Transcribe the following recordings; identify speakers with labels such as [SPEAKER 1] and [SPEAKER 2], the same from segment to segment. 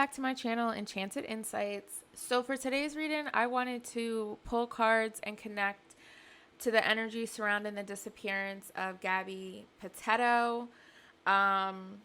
[SPEAKER 1] back to my channel, Enchanted Insights. So for today's reading, I wanted to pull cards and connect to the energy surrounding the disappearance of Gabby Petito. I'm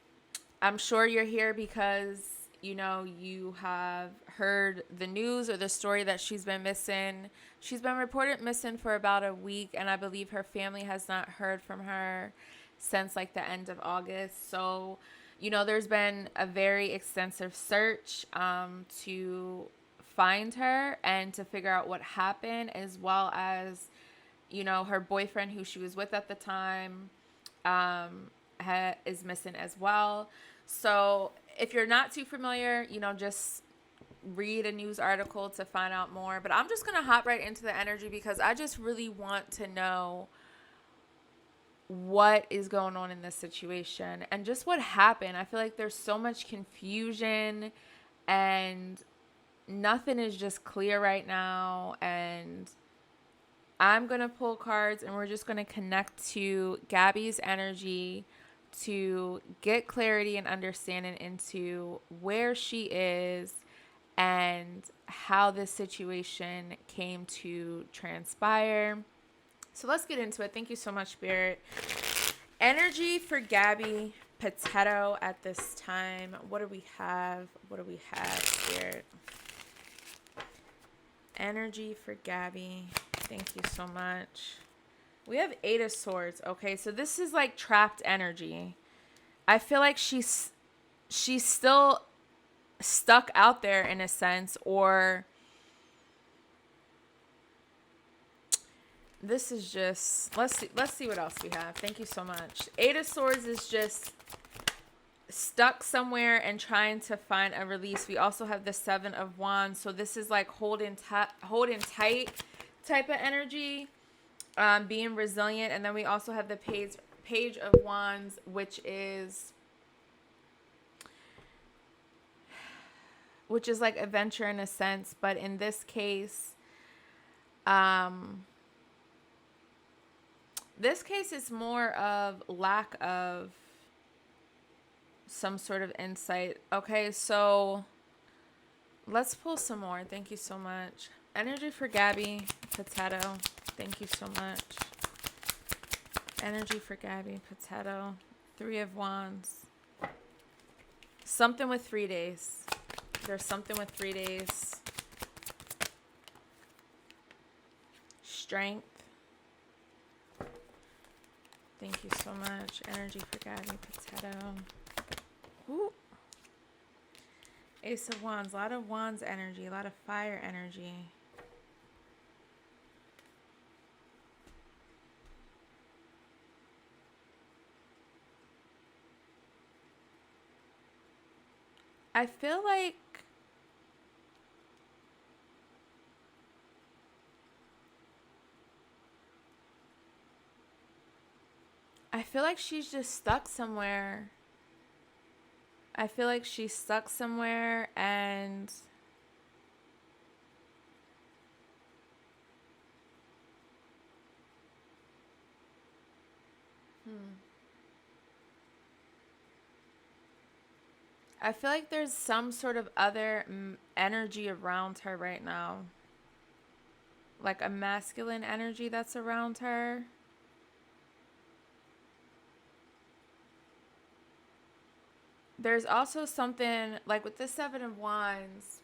[SPEAKER 1] sure you're here because, you have heard the news or the story that she's been missing. She's been reported missing for about a week, and I believe her family has not heard from her since like the end of August. So, there's been a very extensive search to find her and to figure out what happened, as well as, her boyfriend who she was with at the time is missing as well. So if you're not too familiar, just read a news article to find out more. But I'm just going to hop right into the energy because I just really want to know what is going on in this situation and just what happened. I feel like there's so much confusion and nothing is just clear right now. And I'm going to pull cards and we're just going to connect to Gabby's energy to get clarity and understanding into where she is and how this situation came to transpire. So let's get into it. Thank you so much, Spirit. Energy for Gabby Petito at this time. What do we have? Spirit? Energy for Gabby. Thank you so much. We have Eight of Swords. Okay, so this is like trapped energy. I feel like she's still stuck out there in a sense, or this is just, let's see what else we have. Thank you so much. Eight of Swords is just stuck somewhere and trying to find a release. We also have the Seven of Wands. So this is like holding tight type of energy, being resilient. And then we also have the Page of Wands, which is like adventure in a sense. But in this case, it's more of lack of some sort of insight. Okay, so let's pull some more. Thank you so much. Energy for Gabby Petito. Thank you so much. Energy for Gabby Petito. Three of Wands. Something with 3 days. There's something with 3 days. Strength. Thank you so much. Energy for Gabby Petito. Ooh. Ace of Wands. A lot of Wands energy. A lot of fire energy. I feel like she's just stuck somewhere. I feel like she's stuck somewhere and I feel like there's some sort of other energy around her right now. Like a masculine energy that's around her. There's also something like with the Seven of Wands.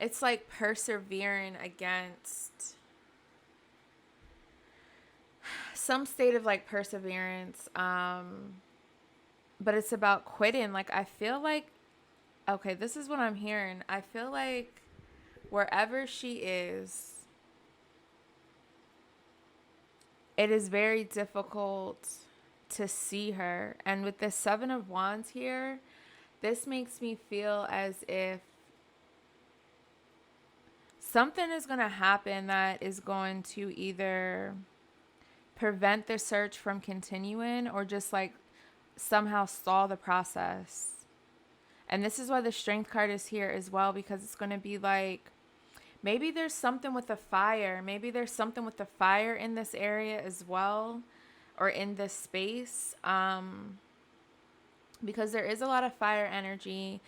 [SPEAKER 1] It's like persevering against some state of like perseverance. But it's about quitting. Like I feel like, okay, this is what I'm hearing. I feel like wherever she is, it is very difficult to see her. And with the Seven of Wands here, this makes me feel as if something is going to happen that is going to either prevent the search from continuing or just like somehow stall the process. And this is why the Strength card is here as well, because it's going to be like, maybe there's something with the fire. Maybe there's something with the fire in this area as well, or in this space. because there is a lot of fire energy.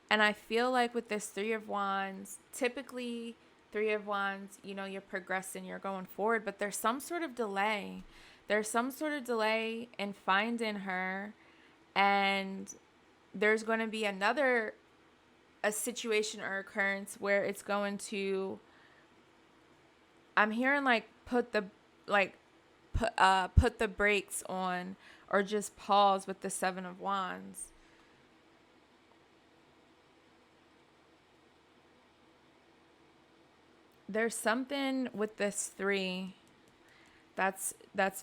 [SPEAKER 1] And I feel like with this Three of Wands, typically Three of Wands, you know, you're progressing, you're going forward, but there's some sort of delay. There's some sort of delay in finding her, and there's going to be a situation or occurrence where it's going to, I'm hearing like put the brakes on, or just pause with the Seven of Wands. There's something with this three that's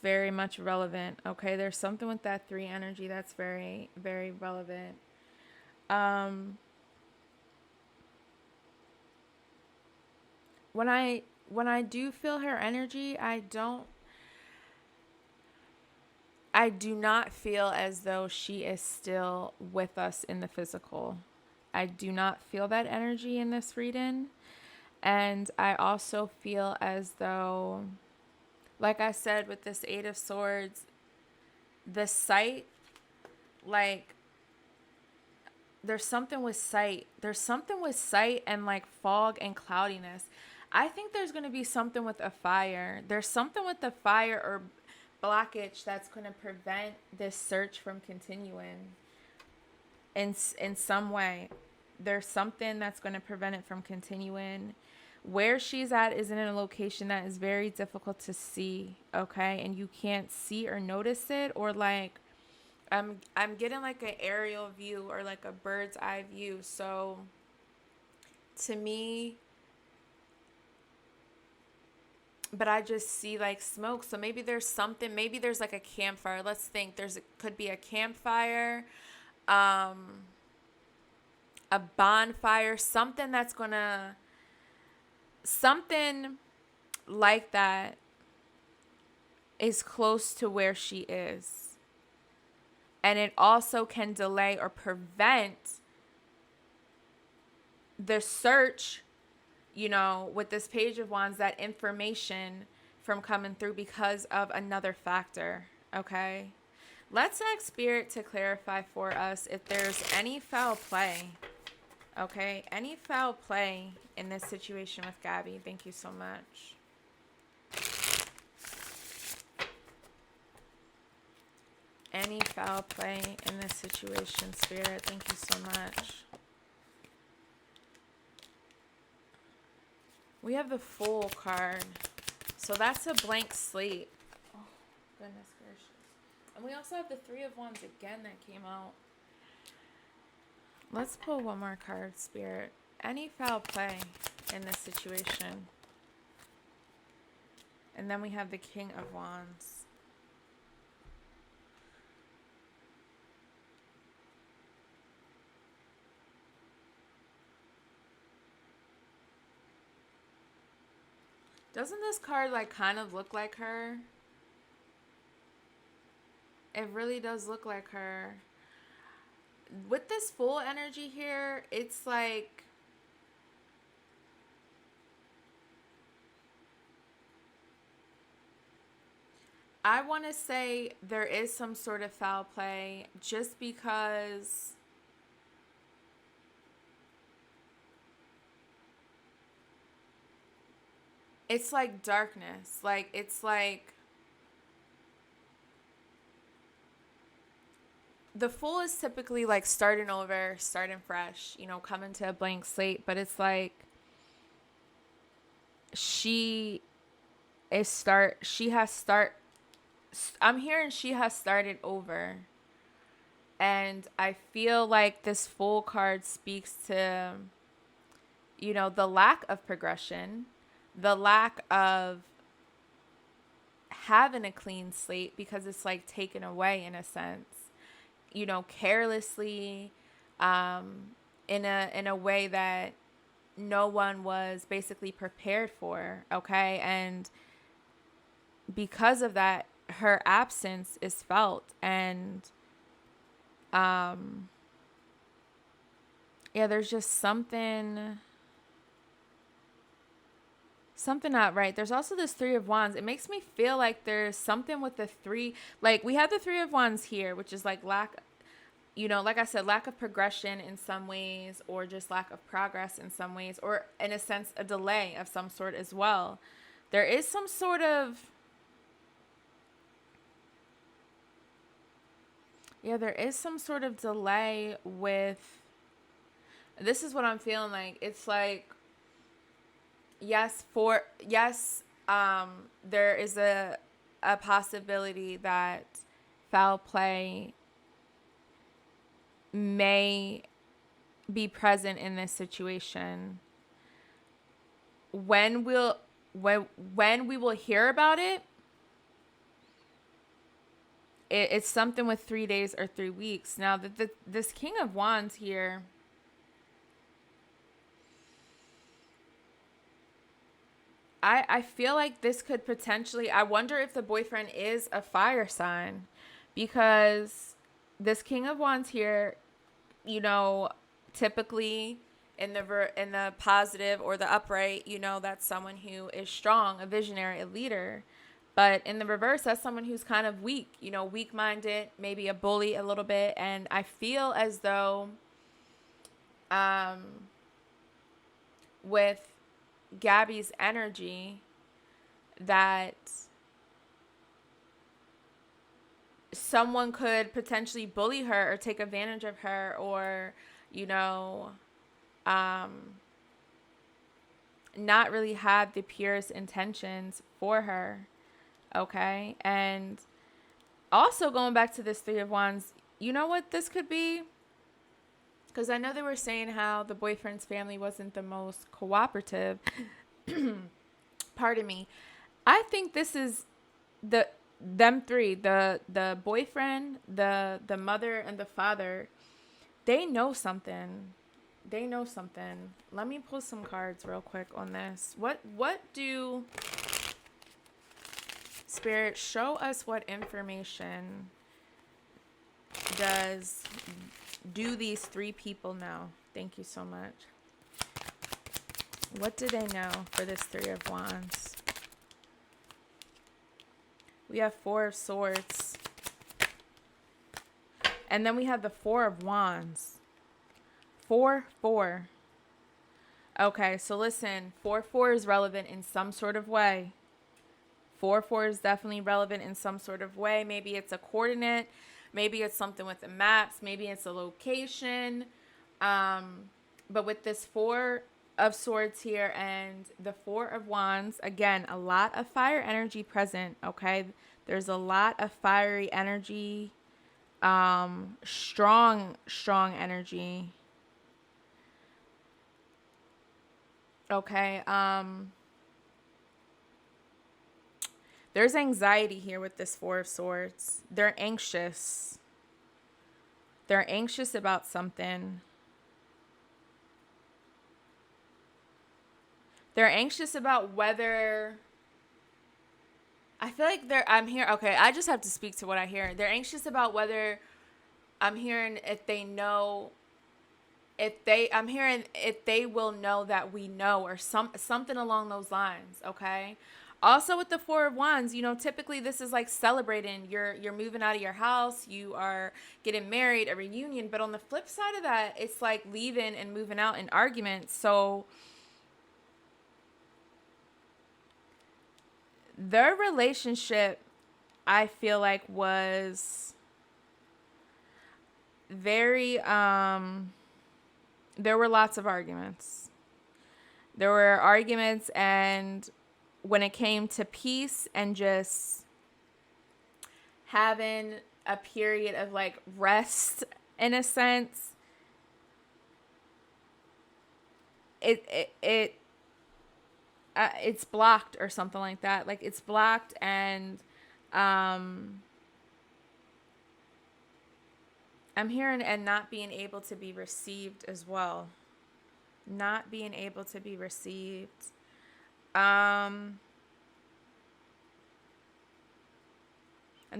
[SPEAKER 1] very much relevant. Okay, there's something with that three energy that's very, very relevant. Um, when I do feel her energy, I do not feel as though she is still with us in the physical. I do not feel that energy in this reading. And I also feel as though, like I said, with this Eight of Swords, the sight, like, there's something with sight. There's something with sight and like fog and cloudiness. I think there's going to be something with a fire. There's something with the fire or blockage that's going to prevent this search from continuing in some way. There's something that's going to prevent it from continuing. Where she's at is in a location that is very difficult to see, okay? And you can't see or notice it, or like I'm getting like an aerial view or like a bird's eye view. So to me, but I just see like smoke. So maybe there's something, maybe there's like a campfire. Let's think could be a campfire, um, a bonfire, something like that is close to where she is. And it also can delay or prevent the search, you know, with this Page of Wands, that information from coming through because of another factor, okay? Let's ask Spirit to clarify for us if there's any foul play, okay? Any foul play in this situation with Gabby. Thank you so much. Any foul play in this situation, Spirit. Thank you so much. We have the Fool card. So that's a blank slate. Oh, goodness gracious. And we also have the Three of Wands again that came out. Let's pull one more card, Spirit. Any foul play in this situation. And then we have the King of Wands. Doesn't this card like kind of look like her? It really does look like her. With this Fool energy here, it's like I want to say there is some sort of foul play just because it's like darkness. Like, it's like the Fool is typically like starting over, starting fresh, you know, coming to a blank slate. But it's like she I'm hearing she has started over. And I feel like this Fool card speaks to, you know, the lack of progression, the lack of having a clean slate, because it's like taken away in a sense, you know, carelessly, in a way that no one was basically prepared for, okay? And because of that, her absence is felt. And yeah, there's just something not right. There's also this Three of Wands. It makes me feel like there's something with the three, like we have the Three of Wands here, which is like lack, you know, like I said, lack of progression in some ways, or just lack of progress in some ways, or in a sense, a delay of some sort as well. There is some sort of, yeah, there is some sort of delay with, this is what I'm feeling like. It's like, there is a possibility that foul play may be present in this situation. When we will hear about it, it's something with 3 days or 3 weeks. Now, this King of Wands here, I feel like this could potentially, I wonder if the boyfriend is a fire sign, because this King of Wands here, you know, typically in the positive or the upright, you know, that's someone who is strong, a visionary, a leader. But in the reverse, that's someone who's kind of weak, you know, weak-minded, maybe a bully a little bit. And I feel as though with Gabby's energy, that someone could potentially bully her or take advantage of her, or, you know, not really have the purest intentions for her. Okay. And also going back to this Three of Wands, you know what this could be? Because I know they were saying how the boyfriend's family wasn't the most cooperative. Pardon me. I think this is them three, the boyfriend, the mother, and the father. They know something. They know something. Let me pull some cards real quick on this. What do Spirit show us? What information do these three people know? Thank you so much. What do they know for this Three of Wands? We have Four of Swords. And then we have the Four of Wands. 4-4. Okay, so listen. 4-4 is relevant in some sort of way. 4-4 is definitely relevant in some sort of way. Maybe it's a coordinate. Maybe it's something with the maps. Maybe it's a location. But with this Four of Swords here and the Four of Wands, again, a lot of fire energy present, okay? There's a lot of fiery energy, strong energy. Okay, there's anxiety here with this Four of Swords. They're anxious. They're anxious about something. They're anxious about whether, I feel like I'm here. Okay, I just have to speak to what I hear. They're anxious about whether, I'm hearing if they know, I'm hearing if they will know that we know, or something along those lines. Okay. Also with the Four of Wands, you know, typically this is like celebrating. You're moving out of your house. You are getting married, a reunion. But on the flip side of that, it's like leaving and moving out in arguments. So their relationship, I feel like, was very, there were lots of arguments. There were arguments, and when it came to peace and just having a period of like rest, in a sense, it's blocked or something like that. Like it's blocked, and I'm hearing, and not being able to be received as well. Not being able to be received. And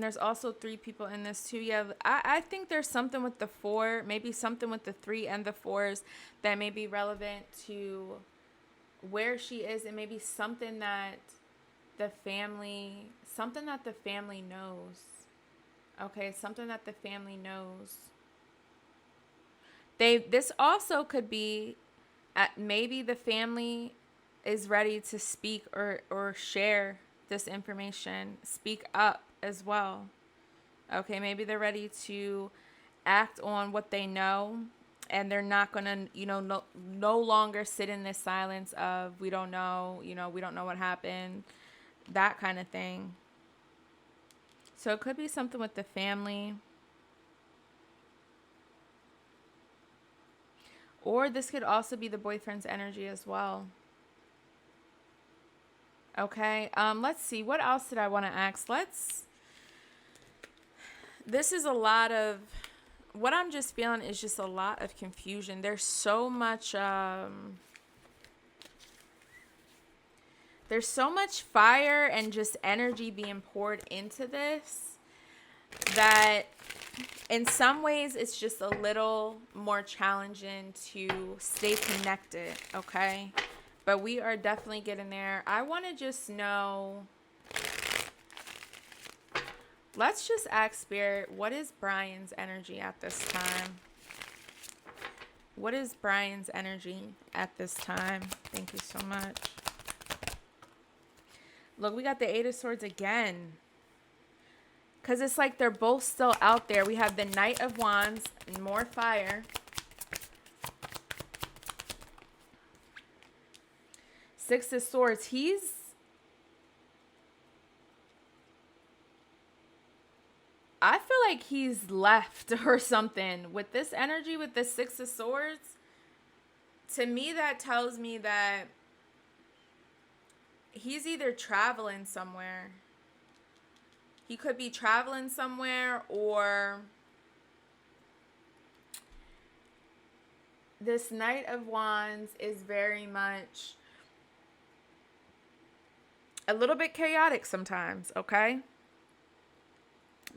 [SPEAKER 1] there's also three people in this too. Yeah, I think there's something with the four, maybe something with the three and the fours that may be relevant to where she is, and maybe something that the family knows. Okay, something that the family knows. This also could be maybe the family is ready to speak or share this information, speak up as well. Okay, maybe they're ready to act on what they know, and they're not going to, no longer sit in this silence of we don't know, we don't know what happened, that kind of thing. So it could be something with the family. Or this could also be the boyfriend's energy as well. Okay, let's see. What else did I want to ask? This is a lot of, what I'm just feeling is just a lot of confusion. There's so much fire and just energy being poured into this that in some ways it's just a little more challenging to stay connected, okay? But we are definitely getting there. I want to just know, let's just ask Spirit, what is Brian's energy at this time? What is Brian's energy at this time? Thank you so much. Look, we got the Eight of Swords again. Because it's like they're both still out there. We have the Knight of Wands and more fire. Six of Swords. I feel like he's left or something. With this energy, with the Six of Swords, to me that tells me that he's either traveling somewhere. He could be traveling somewhere, or this Knight of Wands is very much a little bit chaotic sometimes, okay?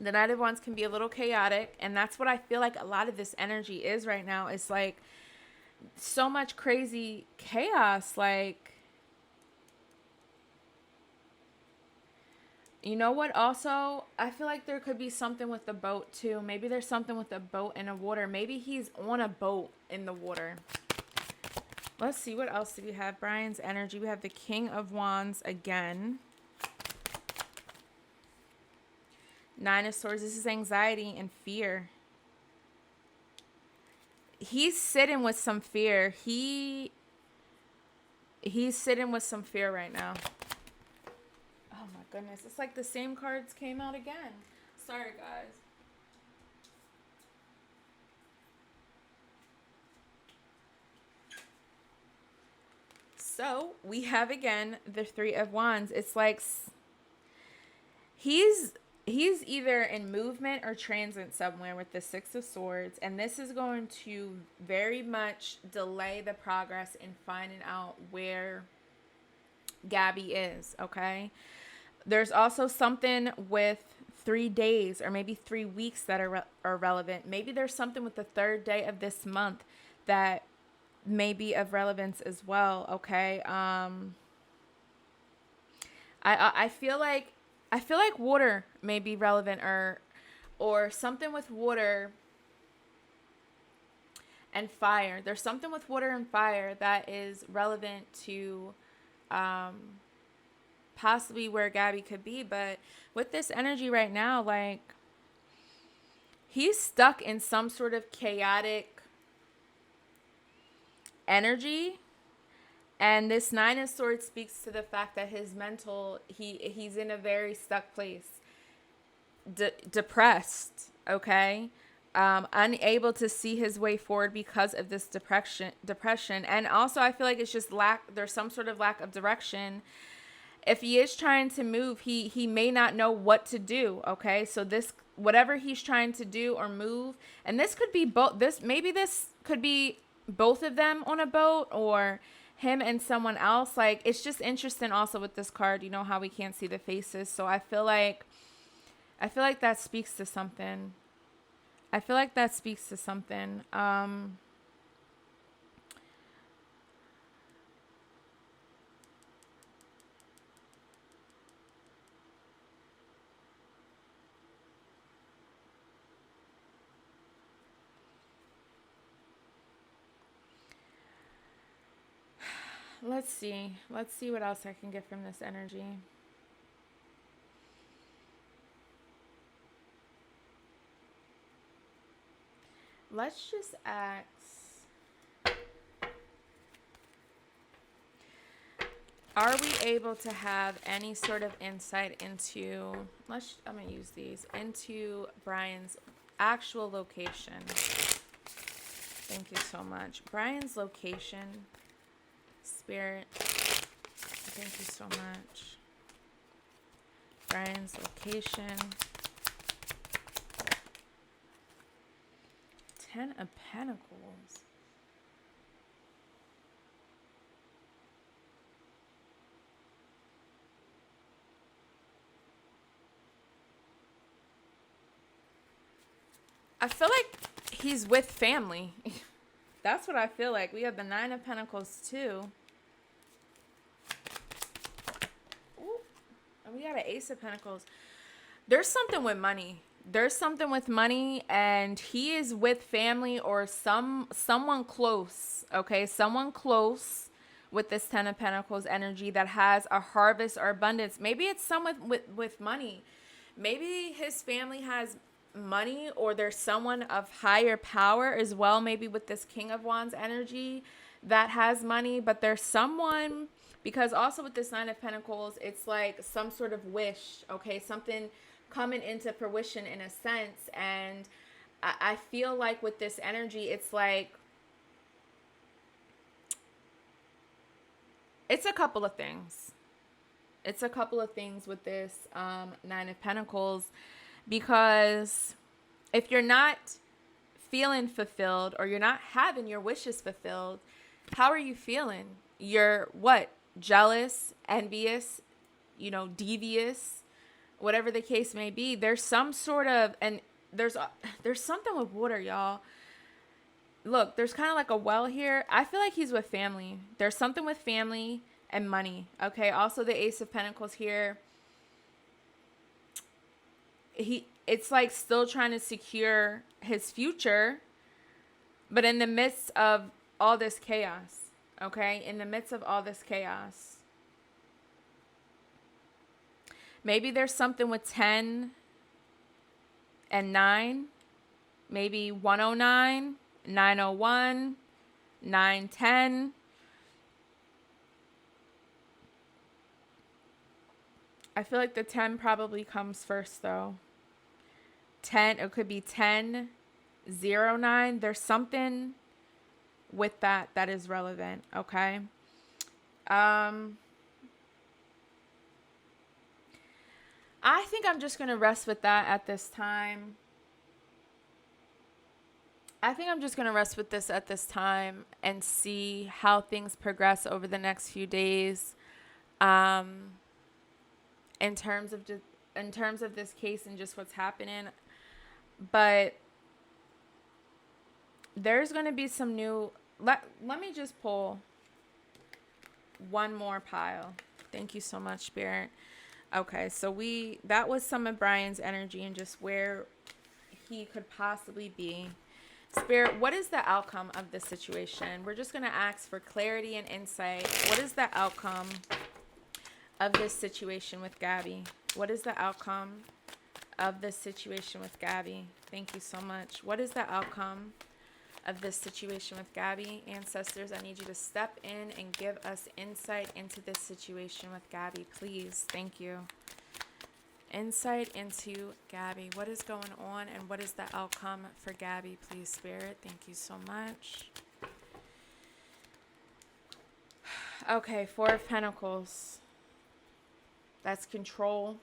[SPEAKER 1] The Knight of Wands can be a little chaotic, and that's what I feel like a lot of this energy is right now. It's like so much crazy chaos, like, you know what? Also, I feel like there could be something with the boat too. Maybe there's something with a boat in the water. Maybe he's on a boat in the water. Let's see. What else do we have? Brian's energy. We have the King of Wands again. Nine of Swords. This is anxiety and fear. He's sitting with some fear. He's sitting with some fear right now. Oh my goodness. It's like the same cards came out again. Sorry, guys. So we have again the Three of Wands. It's like he's either in movement or transit somewhere with the Six of Swords, and this is going to very much delay the progress in finding out where Gabby is, okay? There's also something with 3 days or maybe 3 weeks that are relevant. Maybe there's something with the third day of this month that may be of relevance as well, okay? I feel like water may be relevant, or something with water and fire. There's something with water and fire that is relevant to possibly where Gabby could be. But with this energy right now, like, he's stuck in some sort of chaotic energy. And this Nine of Swords speaks to the fact that his mental, he's in a very stuck place. Depressed, okay? Unable to see his way forward because of this depression. And also I feel like it's just there's some sort of lack of direction. If he is trying to move, he may not know what to do, okay? So this, whatever he's trying to do or move, and this could be this could be both of them on a boat, or him and someone else. Like, it's just interesting also with this card, you know how we can't see the faces. So I feel like that speaks to something. Let's see. Let's see what else I can get from this energy. Let's just ask. Are we able to have any sort of insight into, I'm going to use these, into Brian's actual location? Thank you so much. Brian's location, Spirit. Thank you so much. Brian's location. 10 of Pentacles. I feel like he's with family. That's what I feel like. We have the 9 of Pentacles too. Ooh. And we got an Ace of Pentacles. There's something with money. There's something with money, and he is with family or someone close. Okay, someone close with this 10 of Pentacles energy that has a harvest or abundance. Maybe it's someone with money. Maybe his family has money, or there's someone of higher power as well, maybe with this King of Wands energy that has money. But there's someone, because also with this 9 of Pentacles, it's like some sort of wish, okay, something coming into fruition in a sense. And I feel like with this energy, it's like, it's a couple of things. It's a couple of things with this 9 of Pentacles. Because if you're not feeling fulfilled, or you're not having your wishes fulfilled, how are you feeling? You're what? Jealous, envious, devious, whatever the case may be. There's some sort of, and there's something with water, y'all. Look, there's kind of like a well here. I feel like he's with family. There's something with family and money. Okay. Also the Ace of Pentacles here. It's like still trying to secure his future, but in the midst of all this chaos, okay? In the midst of all this chaos. Maybe there's something with 10 and 9, maybe 109, 901, 910. I feel like the 10 probably comes first though. 10, it could be 1009. There's something with that is relevant, okay? I think I'm just going to rest with that at this time. I think I'm just going to rest with this at this time and see how things progress over the next few days. In terms of this case and just what's happening. But there's going to be some new, let me just pull one more pile. Thank you so much, Spirit. Okay, so that was some of Brian's energy and just where he could possibly be. Spirit, what is the outcome of this situation? We're just going to ask for clarity and insight. What is the outcome of this situation with Gabby? What is the outcome of this situation with Gabby? Thank you so much. What is the outcome of this situation with Gabby? Ancestors, I need you to step in and give us insight into this situation with Gabby, please. Thank you. Insight into Gabby. What is going on and what is the outcome for Gabby, please, Spirit? Thank you so much. Okay, 4 of Pentacles. That's control.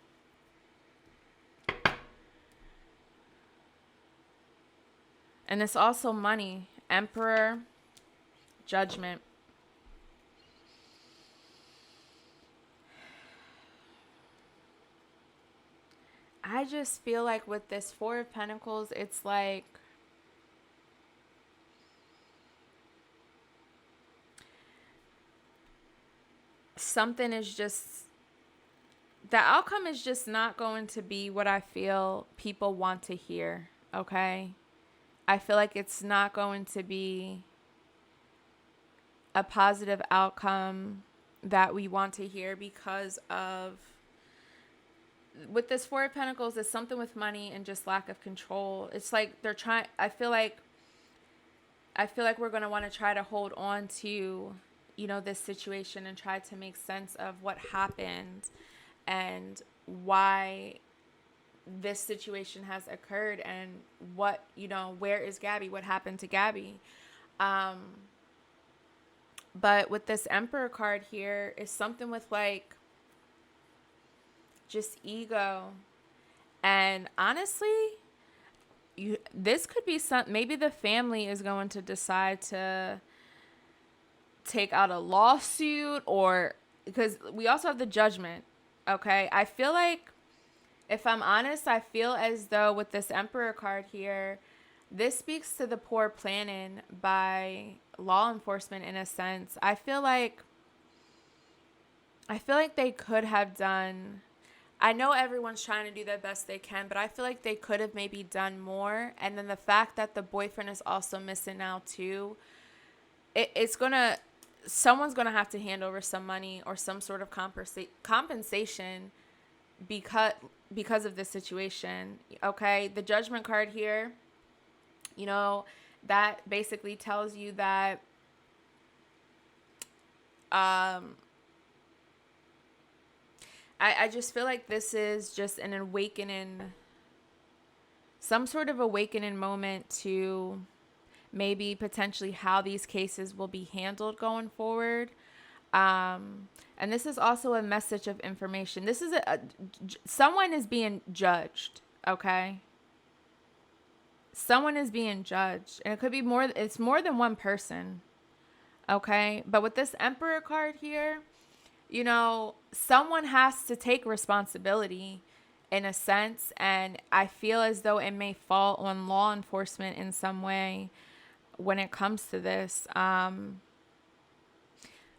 [SPEAKER 1] And it's also money. Emperor, Judgment. I just feel like with this 4 of Pentacles, it's like something is just, the outcome is just not going to be what I feel people want to hear, okay? I feel like it's not going to be a positive outcome that we want to hear because of, with this Four of Pentacles, it's something with money and just lack of control. It's like they're trying, I feel like we're going to want to try to hold on to, this situation and try to make sense of what happened and why this situation has occurred and what, where is Gabby? What happened to Gabby? But with this Emperor card here is something with like just ego. And honestly, this could be maybe the family is going to decide to take out a lawsuit, or because we also have the Judgment. Okay. I feel like, if I'm honest, I feel as though with this Emperor card here, this speaks to the poor planning by law enforcement in a sense. I feel like they could have done, I know everyone's trying to do their best they can, but I feel like they could have maybe done more. And then the fact that the boyfriend is also missing now too, someone's going to have to hand over some money or some sort of compensation because of this situation. Okay. The Judgment card here, that basically tells you that, I just feel like this is just an awakening, some sort of awakening moment to maybe potentially how these cases will be handled going forward. And this is also a message of information. This is someone is being judged. Okay. Someone is being judged, and it could be it's more than one person. Okay. But with this Emperor card here, someone has to take responsibility in a sense. And I feel as though it may fall on law enforcement in some way when it comes to this.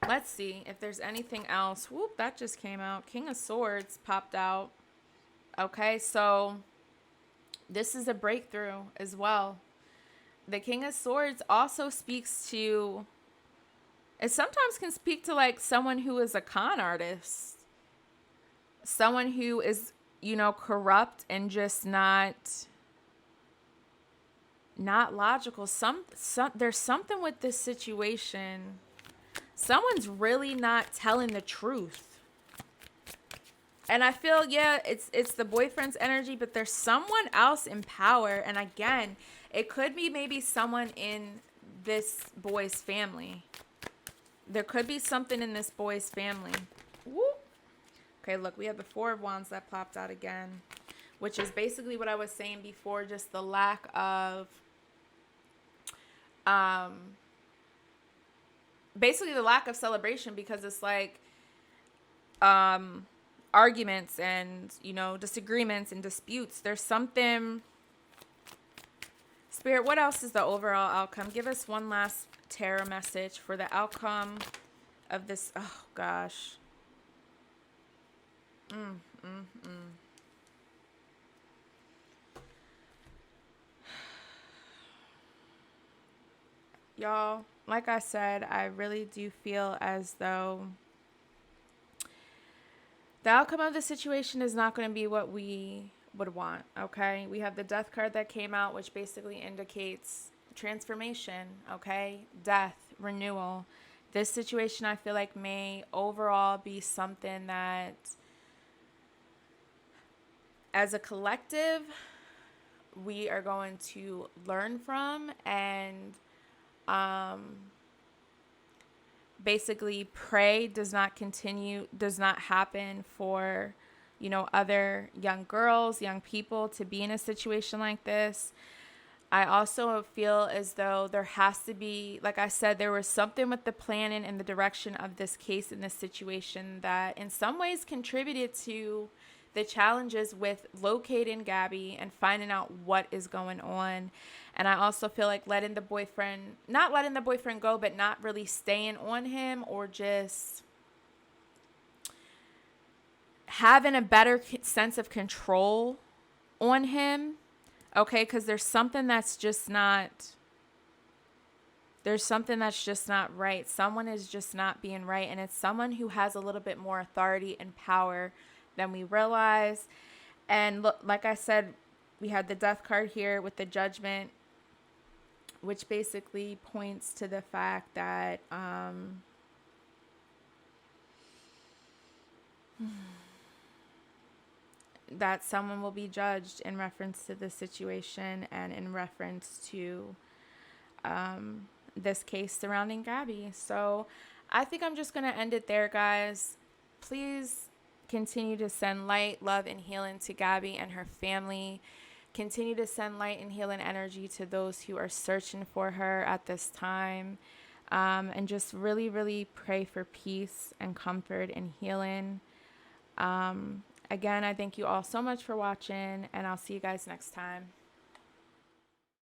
[SPEAKER 1] Let's see if there's anything else. Whoop, that just came out. King of Swords popped out. Okay, so this is a breakthrough as well. The King of Swords also speaks to, it sometimes can speak to like someone who is a con artist. Someone who is, corrupt and just not logical. There's something with this situation. Someone's really not telling the truth. And I feel, it's the boyfriend's energy, but there's someone else in power. And again, it could be maybe someone in this boy's family. There could be something in this boy's family. Woo. Okay, look, we have the Four of Wands that popped out again, which is basically what I was saying before, just the lack of, basically the lack of celebration, because it's like, arguments and, disagreements and disputes. There's something. Spirit, what else is the overall outcome? Give us one last tarot message for the outcome of this. Oh, gosh. Y'all, like I said, I really do feel as though the outcome of the situation is not going to be what we would want, okay? We have the Death card that came out, which basically indicates transformation, okay? Death, renewal. This situation, I feel like, may overall be something that, as a collective, we are going to learn from and basically pray does not happen for, other young girls, young people to be in a situation like this. I also feel as though there has to be, like I said, there was something with the planning and the direction of this case in this situation that in some ways contributed to the challenges with locating Gabby and finding out what is going on. And I also feel like not letting the boyfriend go, but not really staying on him, or just having a better sense of control on him. Okay, because there's something that's just not there's something that's just not right. Someone is just not being right. And it's someone who has a little bit more authority and power than we realize. And look, like I said, we had the death card here with the judgment, which basically points to the fact that that someone will be judged in reference to the situation and in reference to this case surrounding Gabby. So I think I'm just going to end it there, guys. Please continue to send light, love, and healing to Gabby and her family. Continue to send light and healing energy to those who are searching for her at this time. And just really, really pray for peace and comfort and healing. Again, I thank you all so much for watching, and I'll see you guys next time.